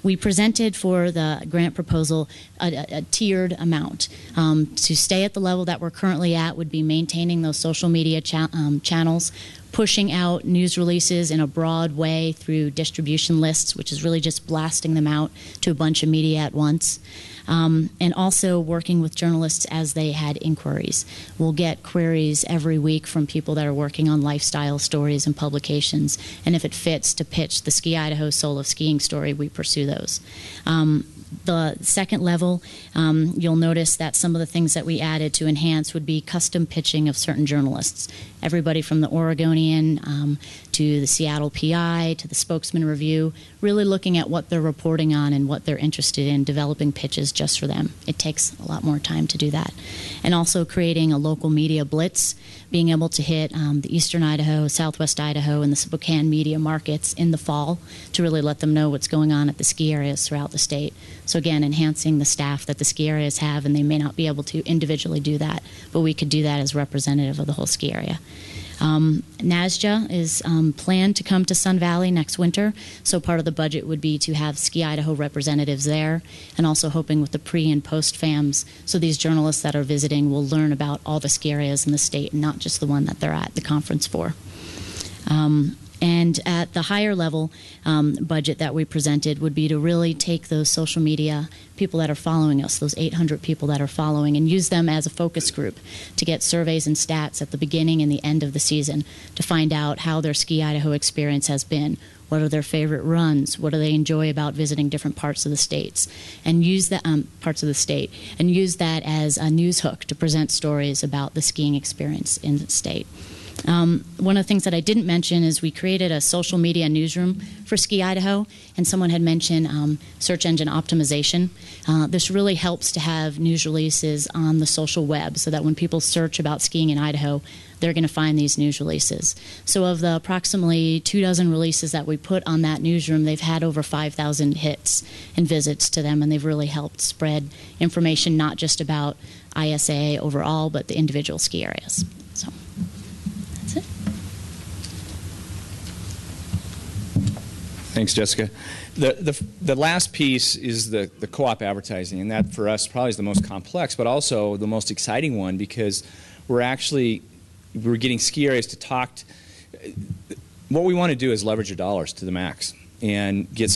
We presented for the grant proposal a tiered amount. To stay at the level that we're currently at would be maintaining those social media channels, pushing out news releases in a broad way through distribution lists, which is really just blasting them out to a bunch of media at once. And also working with journalists as they had inquiries. We'll get queries every week from people that are working on lifestyle stories and publications, and if it fits to pitch the Ski Idaho Soul of Skiing story, we pursue those. The second level, you'll notice that some of the things that we added to enhance would be custom pitching of certain journalists. Everybody from the Oregonian to the Seattle PI to the Spokesman Review, really looking at what they're reporting on and what they're interested in, developing pitches just for them. It takes a lot more time to do that. And also creating a local media blitz, being able to hit the Eastern Idaho, Southwest Idaho, and the Spokane media markets in the fall to really let them know what's going on at the ski areas throughout the state. So again, enhancing the staff that the ski areas have, and they may not be able to individually do that, but we could do that as representative of the whole ski area. NASJA is planned to come to Sun Valley next winter, so part of the budget would be to have Ski Idaho representatives there, and also hoping with the pre- and post-FAMs, so these journalists that are visiting will learn about all the ski areas in the state and not just the one that they're at the conference for. And at the higher level budget that we presented would be to really take those social media people that are following us, those 800 people that are following, and use them as a focus group to get surveys and stats at the beginning and the end of the season to find out how their Ski Idaho experience has been. What are their favorite runs? What do they enjoy about visiting different parts of the states? And use that and use that as a news hook to present stories about the skiing experience in the state. One of the things that I didn't mention is we created a social media newsroom for Ski Idaho, and someone had mentioned search engine optimization. This really helps to have news releases on the social web so that when people search about skiing in Idaho, they're going to find these news releases. So of the approximately 24 releases that we put on that newsroom, they've had over 5,000 hits and visits to them, and they've really helped spread information not just about ISA overall, but the individual ski areas. So. Thanks, Jessica. The last piece is the co-op advertising, and that for us probably is the most complex, but also the most exciting one, because we're getting ski areas to talk. What we want to do is leverage your dollars to the max and get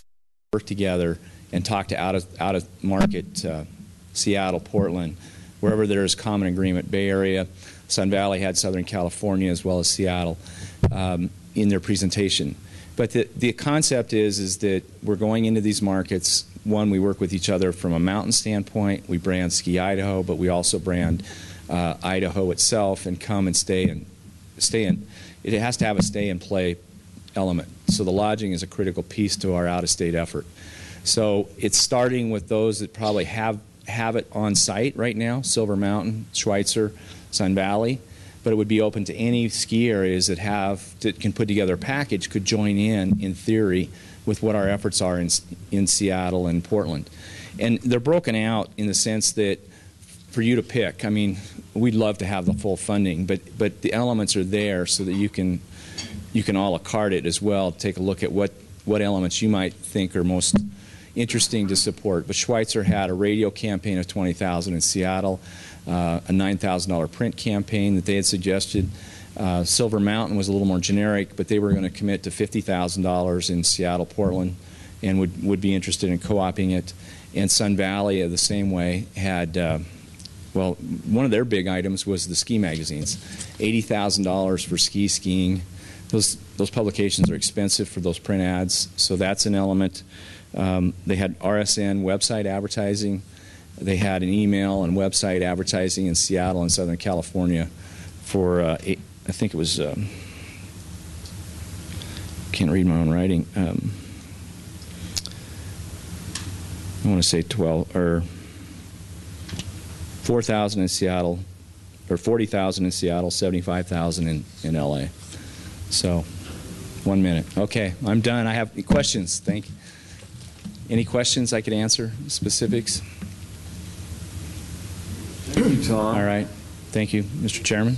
work together and talk to out of market Seattle, Portland, wherever there is common agreement. Bay Area, Sun Valley had Southern California as well as Seattle in their presentation. But the concept is that we're going into these markets. One, we work with each other from a mountain standpoint. We brand Ski Idaho, but we also brand Idaho itself and come and stay in. It has to have a stay and play element. So the lodging is a critical piece to our out-of-state effort. So it's starting with those that probably have it on site right now: Silver Mountain, Schweitzer, Sun Valley. But it would be open to any ski areas that can put together a package, could join in theory, with what our efforts are in Seattle and Portland. And they're broken out in the sense that for you to pick, I mean, we'd love to have the full funding, but the elements are there so that you can a la carte it as well, take a look at what elements you might think are most interesting to support. But Schweitzer had a radio campaign of $20,000 in Seattle, a $9,000 print campaign that they had suggested. Silver Mountain was a little more generic, but they were going to commit to $50,000 in Seattle, Portland, and would be interested in co-oping it. And Sun Valley, the same way, had, well, one of their big items was the ski magazines, $80,000 for skiing. Those publications are expensive for those print ads, so that's an element. They had RSN website advertising. They had an email and website advertising in Seattle and Southern California for, I think it was, can't read my own writing. I want to say 12 or 4,000 in Seattle, or 40,000 in Seattle, 75,000 in LA. So, 1 minute. Okay, I'm done. I have questions. Thank you. Any questions I could answer? Specifics? Thank you, Tom. All right. Thank you, Mr. Chairman.